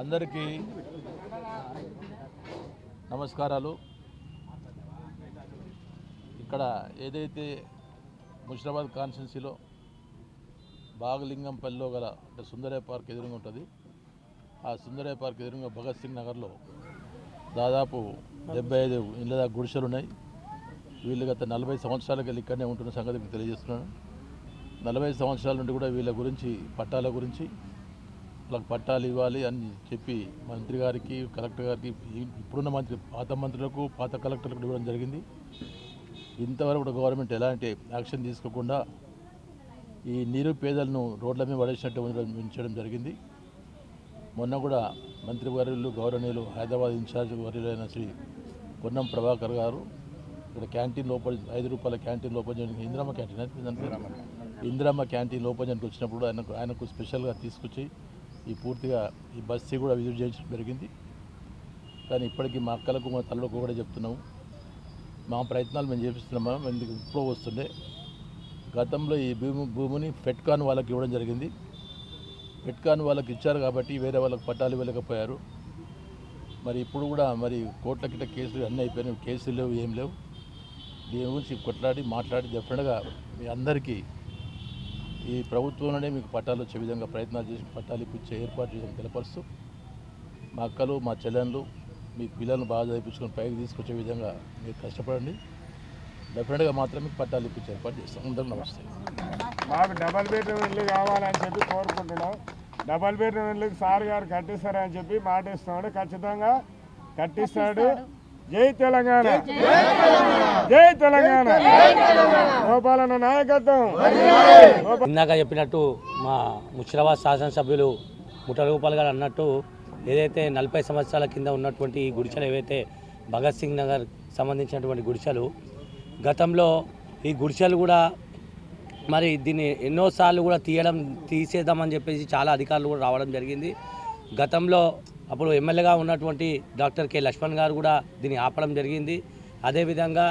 అందరికీ నమస్కారాలు. ఇక్కడ ఏదైతే ముషిరాబాద్ కాన్స్టిట్యున్సీలో బాగలింగంపల్లిలో గల అంటే సుందరయ్య పార్క్ ఎదురుగా ఉంటుంది. ఆ సుందరయ్య పార్క్ ఎదురుగా భగత్ సింగ్ నగర్లో దాదాపు 75 ఇళ్ళ గుడిసెలు ఉన్నాయి. వీళ్ళు గత 40 సంవత్సరాలకి వెళ్ళి ఇక్కడనే ఉంటున్న సంగతి మీకు తెలియజేస్తున్నాను. 40 సంవత్సరాల నుండి కూడా వీళ్ళ గురించి పట్టాల గురించి వాళ్ళకి పట్టాలు ఇవ్వాలి అని చెప్పి మంత్రి గారికి, కలెక్టర్ గారికి, ఇప్పుడున్న మంత్రి పాత మంత్రులకు, పాత కలెక్టర్లకు ఇవ్వడం జరిగింది. ఇంతవరకు కూడా గవర్నమెంట్ ఎలాంటి యాక్షన్ తీసుకోకుండా ఈ నిరుపేదలను రోడ్ల మీద పడేసినట్టు ఉంచడం జరిగింది. మొన్న కూడా మంత్రి వర్యులు గౌరవనీయులు హైదరాబాద్ ఇన్ఛార్జ్ వర్యులైన శ్రీ పొన్నం ప్రభాకర్ గారు ఇక్కడ క్యాంటీన్ లోపల 5 రూపాయల క్యాంటీన్ లోపల ఇందిరమ్మ క్యాంటీన్ ఇందిరమ్మ క్యాంటీన్ లోపలికి వచ్చినప్పుడు ఆయనకు స్పెషల్గా తీసుకొచ్చి పూర్తిగా ఈ బస్సు కూడా విజిట్ చేయడం జరిగింది. కానీ ఇప్పటికీ మా అక్కలకు, మా తల్లులకు కూడా చెప్తున్నాము, మా ప్రయత్నాలు మేము చేపిస్తున్నామా. ఎందుకు ఇప్పుడు వస్తుండే గతంలో ఈ భూమిని ఫెట్కాన్ వాళ్ళకి ఇవ్వడం జరిగింది. ఫెట్కాన్ వాళ్ళకి ఇచ్చారు కాబట్టి వేరే వాళ్ళకి పట్టాలు ఇవ్వలేకపోయారు. మరి ఇప్పుడు కూడా మరి కోట్ల కిట్ట కేసులు అన్నీ అయిపోయినాయి, కేసులు లేవు, ఏం లేవు. దీని గురించి కొట్లాడి మాట్లాడి డెఫినెట్గా మీ అందరికీ ఈ ప్రభుత్వంలోనే మీకు పట్టాలు వచ్చే విధంగా ప్రయత్నాలు చేసి పట్టాలు ఇప్పించే ఏర్పాటు చేయడం తెలపరుస్తూ మా అక్కలు, మా చెల్లెళ్ళు మీ పిల్లలను బాగా చదివించుకొని పైకి తీసుకొచ్చే విధంగా మీరు కష్టపడండి. డెఫినెట్గా మాత్రం మీకు పట్టాలు ఇప్పించే ఏర్పాటు చేస్తాం. అందరూ నమస్తే. మాకు డబల్ బెడ్రూమ్ ఇల్లు కావాలని చెప్పి కోరుకుంటున్నాం. డబల్ బెడ్రూమ్ ఇల్లుకి సార్ గారు కట్టిస్తారని చెప్పి మాట ఇస్తున్నాడు. ఖచ్చితంగా కట్టిస్తాడు. జై తెలంగాణ, జై తెలంగాణ, గోపాలన్న నాయకత్వం. ఇందాక చెప్పినట్టు మా ముషిరాబాద్ శాసనసభ్యులు ముఠా గోపాల్ గారు అన్నట్టు ఏదైతే 40 సంవత్సరాల కింద ఉన్నటువంటి ఈ గుడిసెలు ఏవైతే భగత్ సింగ్ నగర్ సంబంధించినటువంటి గుడిసెలు, గతంలో ఈ గుడిసెలు కూడా మరి దీన్ని ఎన్నోసార్లు కూడా తీసేద్దామని చెప్పేసి చాలా అధికారులు కూడా రావడం జరిగింది. గతంలో అప్పుడు ఎమ్మెల్యేగా ఉన్నటువంటి డాక్టర్ కె లక్ష్మణ్ గారు కూడా దీన్ని ఆపడం జరిగింది. అదేవిధంగా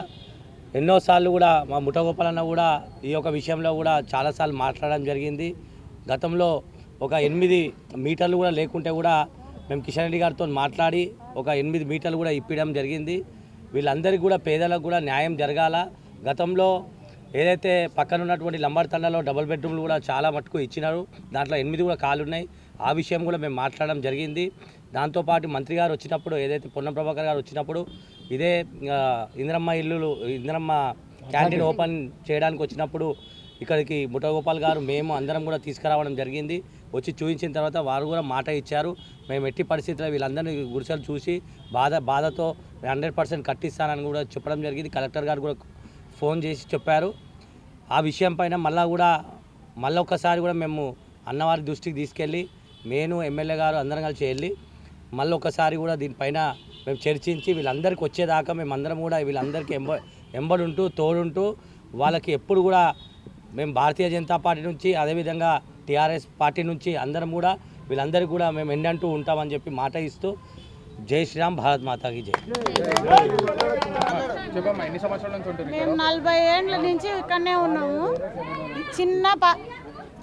ఎన్నోసార్లు కూడా మా ముఠా గోపాలన్న కూడా ఈ యొక్క విషయంలో కూడా చాలాసార్లు మాట్లాడడం జరిగింది. గతంలో ఒక 8 మీటర్లు కూడా లేకుంటే కూడా మేము కిషన్ రెడ్డి గారితో మాట్లాడి ఒక 8 మీటర్లు కూడా ఇప్పించడం జరిగింది. వీళ్ళందరికీ కూడా పేదలకు కూడా న్యాయం జరగాల. గతంలో ఏదైతే పక్కన ఉన్నటువంటి లంబాడి తండాలో డబుల్ బెడ్రూమ్లు కూడా చాలా మటుకు ఇచ్చినారు. దాంట్లో 8 కూడా ఖాళీ ఉన్నాయి. ఆ విషయం కూడా మేము మాట్లాడడం జరిగింది. దాంతోపాటు మంత్రి గారు వచ్చినప్పుడు, ఏదైతే పొన్నం ప్రభాకర్ గారు వచ్చినప్పుడు ఇదే ఇందిరమ్మ క్యాంటీన్ ఓపెన్ చేయడానికి వచ్చినప్పుడు ఇక్కడికి ముఠా గోపాల్ గారు మేము అందరం కూడా తీసుకురావడం జరిగింది. వచ్చి చూపించిన తర్వాత వారు కూడా మాట ఇచ్చారు, మేము ఎట్టి పరిస్థితుల్లో వీళ్ళందరినీ గుడిసెలు చూసి బాధతో 100% కట్టిస్తానని కూడా చెప్పడం జరిగింది. కలెక్టర్ గారు కూడా ఫోన్ చేసి చెప్పారు. ఆ విషయం పైన మళ్ళీ ఒకసారి కూడా మేము అన్నవారి దృష్టికి తీసుకెళ్ళి నేను ఎమ్మెల్యే గారు అందరం కలిసి వెళ్ళి మళ్ళీ ఒకసారి కూడా దీనిపైన మేము చర్చించి వీళ్ళందరికీ వచ్చేదాకా మేమందరం కూడా వీళ్ళందరికీ ఎంబడుంటూ తోడుంటూ వాళ్ళకి ఎప్పుడు కూడా మేము భారతీయ జనతా పార్టీ నుంచి అదేవిధంగా టీఆర్ఎస్ పార్టీ నుంచి అందరం కూడా వీళ్ళందరికీ కూడా మేము ఎండంటూ ఉంటామని చెప్పి మాట ఇస్తూ జై శ్రీరామ్, భారత్ మాతాకి జై. మేము 40 ఏళ్ళ నుంచి ఇక్కడనే ఉన్నాము.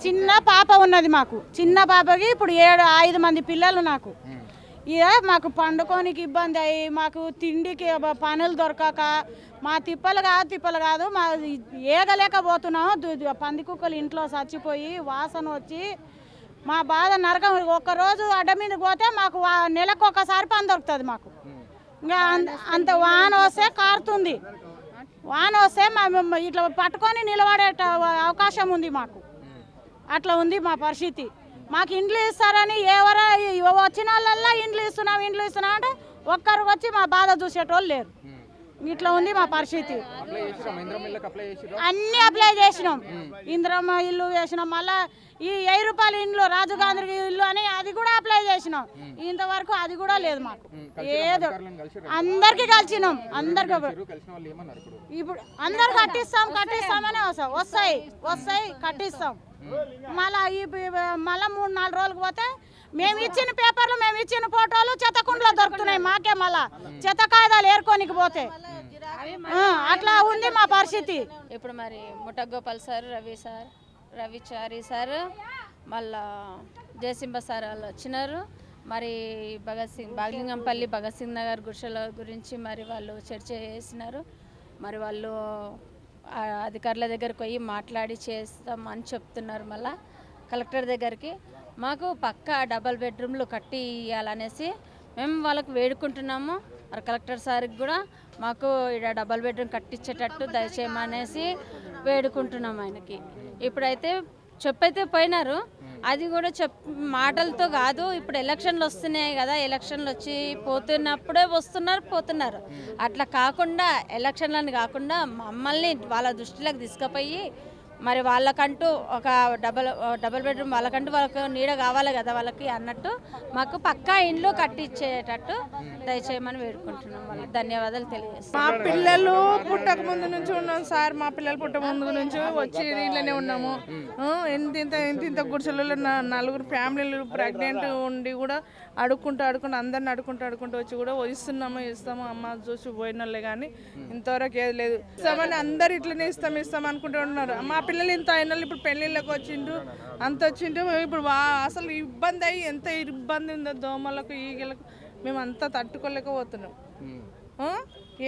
చిన్న పాప ఉన్నది మాకు. చిన్న పాపకి ఇప్పుడు 5 మంది పిల్లలు నాకు. ఇక మాకు పండుకోనికి ఇబ్బంది అయ్యి మాకు తిండికి పనులు దొరకక మా తిప్పలు కాదు మా ఏగలేకపోతున్నాము. పంది కుక్కలు ఇంట్లో చచ్చిపోయి వాసన వచ్చి మా బాధ నరకం. ఒక్కరోజు అడ్డ మీద పోతే మాకు నెలకు ఒకసారి పని దొరుకుతుంది మాకు. ఇంకా అంత వాన వస్తే కారుతుంది. వాన వస్తే ఇట్లా పట్టుకొని నిలబడే అవకాశం ఉంది మాకు. అట్లా ఉంది మా పరిస్థితి. మాకు ఇండ్లు ఇస్తారని ఎవరో వచ్చిన వాళ్ళల్లా ఇండ్లు ఇస్తున్నాం అంటే ఒక్కరు వచ్చి మా బాధ చూసేటోళ్ళు లేరు. ఇట్లా ఉంది మా పరిస్థితి. అన్నీ అప్లై చేసినాం. ఇందిరమ్మ ఇల్లు వేసినాం. మళ్ళీ ఈ 1000 రూపాయల ఇండ్లు రాజీవ్ గాంధీ ఇల్లు అని అది కూడా అప్లై చేసినాం. ఇంతవరకు అది కూడా లేదు మాకు. ఏదో అందరికి కలిసినాం. అందరికి ఇప్పుడు అందరు కట్టిస్తామని వస్తాయి కట్టిస్తాం. మళ్ళీ 3-4 రోజులకు పోతే మేము ఇచ్చిన పేపర్లు, మేము ఇచ్చిన ఫోటోలు చెత్తకుండలో దొరుకుతున్నాయి మాకే. మళ్ళా చెత్త కాగితాలు ఏరుకోనికి పోతే అట్లా ఉంది మా పరిస్థితి. ఇప్పుడు మరి ముఠా గోపాల్ సార్, రవిచారి సార్, మళ్ళా జయసింహ సార్ వాళ్ళు వచ్చినారు. మరి బాగలింగంపల్లి భగత్ సింగ్ నగర్ గుడిసెల గురించి మరి వాళ్ళు చర్చ చేసినారు. మరి వాళ్ళు అధికారుల దగ్గరికి పోయి మాట్లాడి చేస్తాం అని చెప్తున్నారు. మళ్ళా కలెక్టర్ దగ్గరికి మాకు పక్కా డబల్ బెడ్రూమ్లు కట్టి ఇవ్వాలనేసి మేము వాళ్ళకు వేడుకుంటున్నాము. మరి కలెక్టర్ సార్కి కూడా మాకు ఇక్కడ డబల్ బెడ్రూమ్ కట్టించేటట్టు దయచేయమనేసి వేడుకుంటున్నాం ఆయనకి. ఇప్పుడైతే చెప్పైతే పోయినారు, అది కూడా మాటలతో కాదు. ఇప్పుడు ఎలక్షన్లు వస్తున్నాయి కదా, ఎలక్షన్లు వచ్చి పోతున్నప్పుడే పోతున్నారు. అట్లా కాకుండా ఎలక్షన్లను కాకుండా మమ్మల్ని వాళ్ళ దృష్టిలోకి తీసుకుపోయి మరి వాళ్ళకంటూ ఒక డబల్ బెడ్రూమ్ వాళ్ళకు నీడ కావాలి కదా వాళ్ళకి అన్నట్టు మాకు పక్కా ఇండ్లు కట్టించేటట్టు దయచేయమని వేడుకుంటున్నాం. వాళ్ళకి ధన్యవాదాలు తెలియజేస్తాం. మా పిల్లలు పుట్టక ముందు నుంచి ఉన్నాం సార్. మా పిల్లలు పుట్టక ముందు నుంచి వచ్చి ఇంట్లోనే ఉన్నాము. ఇంత గుడిసెలలో 4 ఫ్యామిలీలు ప్రెగ్నెంట్ ఉండి కూడా అడుక్కుంటూ అందరిని అడుక్కుంటూ వచ్చి కూడా ఇస్తాము అమ్మ చూసి పోయిన వాళ్ళే. కానీ ఇంతవరకు ఏది లేదు. ఇస్తామని అందరు ఇట్లనే ఇస్తాం అనుకుంటూ ఉన్నారు. మా పిల్లలు ఇంత అయిన ఇప్పుడు పెళ్ళిళ్ళకి వచ్చిండ్రు, అంత వచ్చిండ్రు. ఇప్పుడు అసలు ఇబ్బంది అయ్యి ఎంత ఇబ్బంది ఉందో దోమలకు ఈగలకు మేము అంతా తట్టుకోలేకపోతున్నాం.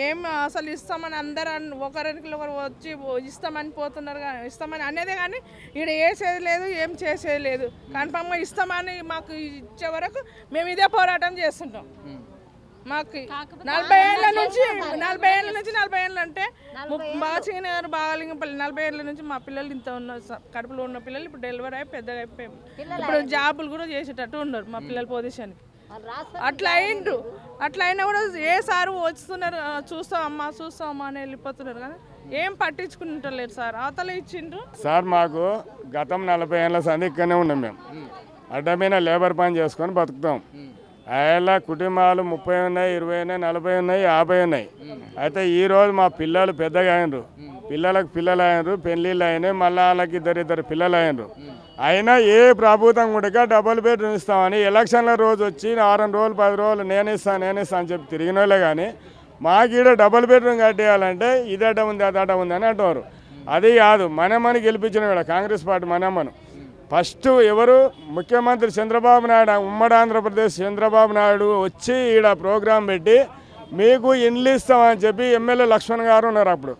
ఏం అసలు ఇస్తామని అందరు ఒకరికి ఒకరు వచ్చి ఇస్తామని పోతున్నారు. కానీ ఇస్తామని అనేది కానీ ఇక్కడ వేసేది లేదు, ఏం చేసేది లేదు. కన్ఫామ్గా ఇస్తామని మాకు ఇచ్చే వరకు మేము ఇదే పోరాటం చేస్తుంటాం. మాకు 40 ఏళ్ళ నుంచి 40 ఏళ్ళు అంటే భగత్ సింగ్ నగర్ బాగలింగంపల్లి 40 ఏళ్ళ నుంచి మా పిల్లలు ఇంత ఉన్నారు. కడుపులో ఉన్న పిల్లలు ఇప్పుడు డెలివరీ అయి పెద్దగా అయిపోయాము. ఇప్పుడు జాబులు కూడా చేసేటట్టు ఉన్నారు మా పిల్లల పొజిషన్కి. అట్లా అయినా కూడా ఏ సారు వస్తున్నారు, చూస్తామమ్మా అని వెళ్ళిపోతున్నారు. కానీ ఏం పట్టించుకుంటలేరు సార్. అవతల ఇచ్చిండ్రు సార్. మాకు గతం 40 ఏళ్ళ సంది ఇక్కడనే ఉన్నాం. మేము అడ్డమైన లేబర్ పని చేసుకొని బతుకుతాం. అలా కుటుంబాలు 30 ఉన్నాయి, 20 ఉన్నాయి, 40 ఉన్నాయి, 50 ఉన్నాయి. అయితే ఈరోజు మా పిల్లలు పెద్దగా అయినరు, పిల్లలు అయినరు, పెళ్ళిళ్ళు అయినాయి, మళ్ళీ వాళ్ళకి ఇద్దరు పిల్లలు అయినరు. అయినా ఏ ప్రభుత్వం కూడా డబుల్ బెడ్రూమ్ ఇస్తామని ఎలక్షన్ల రోజు వచ్చి 4 రోజులు 10 రోజులు నేను ఇస్తాను అని చెప్పి తిరిగిన వాళ్ళే. కానీ మాకు ఈడ డబుల్ బెడ్రూమ్ కట్టేయాలంటే ఇదట ఉంది అదట ఉంది అని అంటున్నారు. అది కాదు, మనమ్మని గెలిపించిన కూడా కాంగ్రెస్ పార్టీ మనమ్మను. ఫస్ట్ ఎవరు ముఖ్యమంత్రి చంద్రబాబు నాయుడు, ఉమ్మడి ఆంధ్రప్రదేశ్ చంద్రబాబు నాయుడు వచ్చి ఈడ ప్రోగ్రాం పెట్టి మీకు ఇండ్లు ఇస్తామని చెప్పి ఎమ్మెల్యే లక్ష్మణ్ గారు ఉన్నారు. అప్పుడు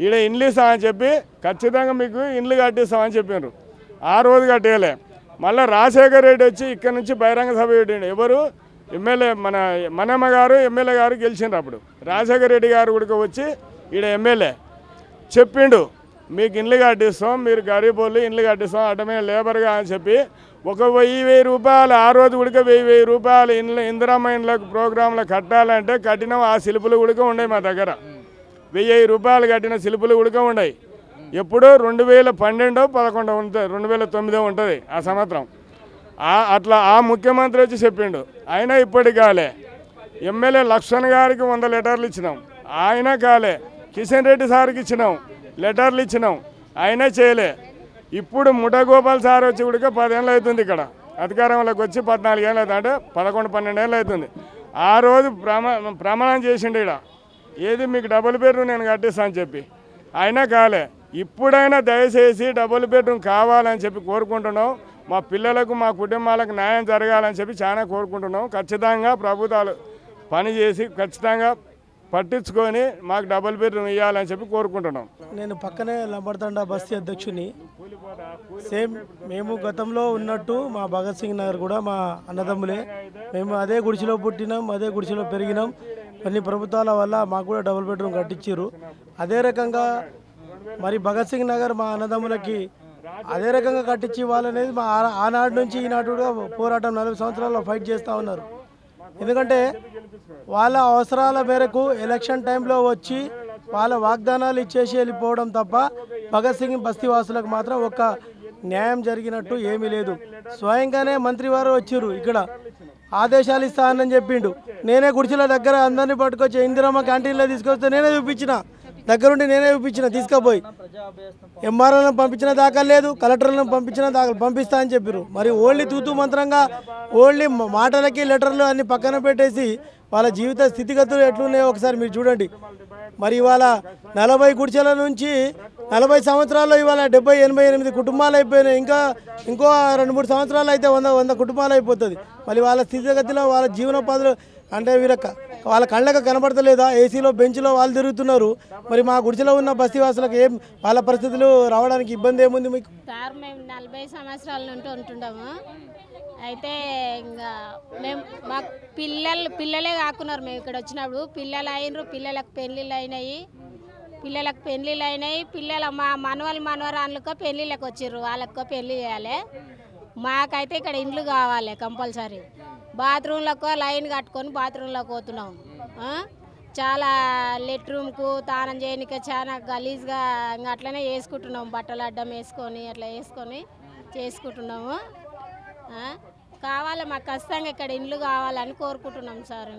ఈడ ఇండ్లు ఇస్తామని చెప్పి ఖచ్చితంగా మీకు ఇండ్లు కట్టిస్తామని చెప్పినారు. ఆ రోజు కట్టేయలే. మళ్ళీ రాజశేఖర రెడ్డి వచ్చి ఇక్కడ నుంచి బహిరంగ సభ పెట్టిండు. ఎవరు ఎమ్మెల్యే మనమ్మ గారు ఎమ్మెల్యే గారు గెలిచిండ్రు. అప్పుడు రాజశేఖర రెడ్డి గారు కూడా వచ్చి ఈడ ఎమ్మెల్యే చెప్పిండు, మీకు ఇండ్లు కట్టిస్తాం, మీరు గరీబ్ వాళ్ళు ఇండ్లు కట్టిస్తాం అడ్డమైన లేబర్గా అని చెప్పి 1000 రూపాయలు ఆ రోజు కూడా 1000 రూపాయలు ఇందిరమ్మ ఇండ్లకు ప్రోగ్రాంలో కట్టాలంటే కట్టిన ఆ శిల్పులు కూడా ఉన్నాయి మా దగ్గర. 1000 రూపాయలు కట్టిన శిల్పులు కూడా ఉన్నాయి. ఎప్పుడో 2012-11 ఉంటుంది, 2009 ఉంటుంది ఆ సంవత్సరం. అట్లా ఆ ముఖ్యమంత్రి వచ్చి చెప్పిండు. అయినా ఇప్పటికి కాలే. ఎమ్మెల్యే లక్ష్మణ్ గారికి 100 లెటర్లు ఇచ్చినాం, ఆయన కాలే. కిషన్ రెడ్డి సార్కి ఇచ్చినాం, లెటర్లు ఇచ్చినాం, అయినా చేయలే. ఇప్పుడు ముఠగోపాల్ సార్ వచ్చి కూడా 10 ఏళ్ళు అవుతుంది ఇక్కడ అధికారంలోకి వచ్చి. 14 ఏళ్ళు అవుతుంది, అంటే 11-12 ఏళ్ళు అవుతుంది. ఆ రోజు ప్రమాణం చేసిండు ఇక్కడ, ఏది మీకు డబుల్ బెడ్రూమ్ నేను కట్టిస్తాను అని చెప్పి. అయినా కాలే. ఇప్పుడైనా దయచేసి డబుల్ బెడ్రూమ్ కావాలని చెప్పి కోరుకుంటున్నాం. మా పిల్లలకు మా కుటుంబాలకు న్యాయం జరగాలని చెప్పి చాలా కోరుకుంటున్నాం. ఖచ్చితంగా ప్రభుత్వాలు పనిచేసి ఖచ్చితంగా పట్టించుకొని మాకు డబుల్ బెడ్రూమ్ ఇవ్వాలని చెప్పి కోరుకుంటున్నాం. నేను పక్కనే లంబడతండా బస్తీ అధ్యక్షుని. సేమ్ మేము గతంలో ఉన్నట్టు మా భగత్ సింగ్ నగర్ కూడా మా అన్నదమ్ములే. మేము అదే గుడిసెలో పుట్టినాం, అదే గుడిసెలో పెరిగినాం. కొన్ని ప్రభుత్వాల వల్ల మాకు కూడా డబుల్ బెడ్రూమ్ కట్టించారు. అదే రకంగా మరి భగత్ సింగ్ నగర్ మా అన్నదమ్ములకి అదే రకంగా కట్టించి ఇవ్వాలనేది మా ఆనాడు నుంచి ఈనాడు కూడా పోరాటం 40 సంవత్సరాల్లో ఫైట్ చేస్తూ ఉన్నారు. ఎందుకంటే వాళ్ళ అవసరాల మేరకు ఎలక్షన్ టైంలో వచ్చి వాళ్ళ వాగ్దానాలు ఇచ్చేసి వెళ్ళిపోవడం తప్ప భగత్ సింగ్ బస్తీ వాసులకు మాత్రం ఒక్క న్యాయం జరిగినట్టు ఏమీ లేదు. స్వయంగానే మంత్రి వారు వచ్చారు, ఇక్కడ ఆదేశాలు ఇస్తానని చెప్పిండు. నేనే గుడిసెల దగ్గర అందరినీ పట్టుకొచ్చి ఇందిరమ్మ క్యాంటీన్లో తీసుకొస్తే నేనే చూపించిన, దగ్గరుండి నేనే చూపించిన, తీసుకుపోయి ఎంఆర్ఓలను పంపించిన దాఖలు లేదు, కలెక్టర్లను పంపించిన దాఖలు పంపిస్తా అని చెప్పారు. మరి ఓన్లీ తూతూ మంత్రంగా ఓన్లీ మాటలకి లెటర్లు అన్ని పక్కన పెట్టేసి వాళ్ళ జీవిత స్థితిగతులు ఎట్లున్నాయో ఒకసారి మీరు చూడండి. మరి ఇవాళ 40 గుడిసెల నుంచి 40 సంవత్సరాల్లో ఇవాళ 70-88 కుటుంబాలు అయిపోయినాయి. ఇంకో 2-3 సంవత్సరాలు అయితే 100 కుటుంబాలు అయిపోతుంది. మరి వాళ్ళ స్థితిగతిలో వాళ్ళ జీవనోపాధులు అంటే వాళ్ళ కళ్ళకు కనబడతలేదా? ఏసీలో బెంచ్లో వాళ్ళు తిరుగుతున్నారు. మరి మా గుడిసెలో ఉన్న బస్తీవాసులకు ఏం వాళ్ళ పరిస్థితులు రావడానికి ఇబ్బంది ఏముంది మీకు? సార్ మేము 40 సంవత్సరాల నుండి ఉంటుంటాము. అయితే ఇంకా మేము మాకు పిల్లలే కాకున్నారు. మేము ఇక్కడ వచ్చినప్పుడు పిల్లలు అయినరు, పిల్లలకు పెళ్ళిళ్ళు అయినాయి. మా మనవరాళ్ళకో పెళ్ళిళ్ళకి వచ్చిర్రు, వాళ్ళకో పెళ్ళి చేయాలి. మాకైతే ఇక్కడ ఇండ్లు కావాలి కంపల్సరీ. బాత్రూంలకు లైన్ కట్టుకొని బాత్రూంలోకి పోతున్నాం. చాలా లెట్రూమ్కు తానం చేయడానికి చాలా గలీజ్గా ఇంకా అట్లనే వేసుకుంటున్నాము. బట్టలు అడ్డం వేసుకొని అట్లా వేసుకొని చేసుకుంటున్నాము. కావాలి మాకు ఖచ్చితంగా ఇక్కడ ఇండ్లు కావాలని కోరుకుంటున్నాం సార్.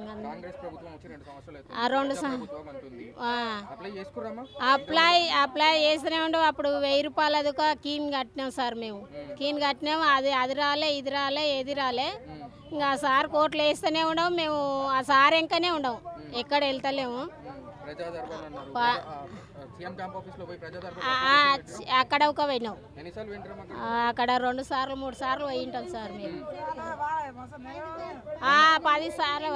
అప్లై చేస్తూనే ఉండవు. అప్పుడు 1000 రూపాయలది ఒక కీన్ కట్టినాం సార్. మేము కీన్ కట్టినాము. అది రాలే, ఇది రాలే, ఏది రాలే. ఇంకా ఆ సార్ కోట్లు వేస్తూనే ఉండవు. మేము ఆ సార్ ఇంకనే ఉండవు, ఎక్కడ వెళ్తలేము. అక్కడ ఒక పోయినాం. అక్కడ 2 సార్లు 3 సార్లు పోయి ఉంటాం సార్ మేము. 10 సార్లు.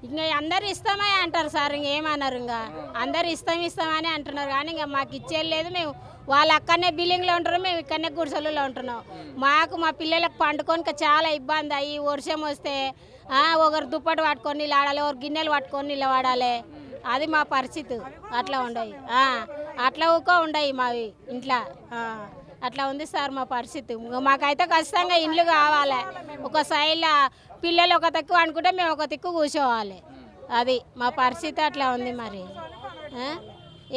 ఇంకా అందరు ఇస్తామే అంటారు సార్. ఇంకేమన్నారు, ఇంకా అందరు ఇస్తామని అంటున్నారు. కానీ ఇంకా మాకు ఇచ్చేది లేదు. మేము వాళ్ళు అక్కడనే బిల్డింగ్లో ఉంటారు, మేము ఇక్కడనే గుడిసెలలో ఉంటున్నాం. మా పిల్లలకు పండుకొని చాలా ఇబ్బంది అయ్యి వర్షం వస్తే ఒకరు దుప్పటి పట్టుకొని నిలబడాలి, ఒకరు గిన్నెలు పట్టుకొని నిలబడాలి. అది మా పరిస్థితి. అట్లా ఉండయి, అట్లా ఉండయి మావి ఇంట్లో. అట్లా ఉంది సార్ మా పరిస్థితి. మాకైతే ఖచ్చితంగా ఇండ్లు కావాలి. ఒక సైడ్లో పిల్లలు ఒక తిక్కు అనుకుంటే మేము ఒక తిక్కు కూర్చోవాలి. అది మా పరిస్థితి అట్లా ఉంది. మరి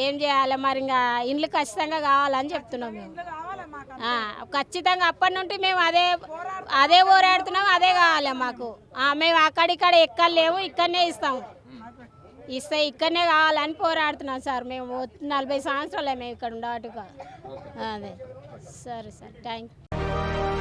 ఏం చేయాలి మరి? ఇంకా ఇండ్లు ఖచ్చితంగా కావాలని చెప్తున్నాం మేము. ఖచ్చితంగా అప్పటి నుండి మేము అదే పోరాడుతున్నాం. అదే కావాలి మాకు. మేము అక్కడిక్కడ ఎక్కలేము, ఇక్కడనే ఇస్తే ఇక్కడనే కావాలని పోరాడుతున్నాం సార్. మేము 40 సంవత్సరాలే మేము ఇక్కడ ఉండేట్టుగా. అదే సరే సార్, థ్యాంక్ యూ.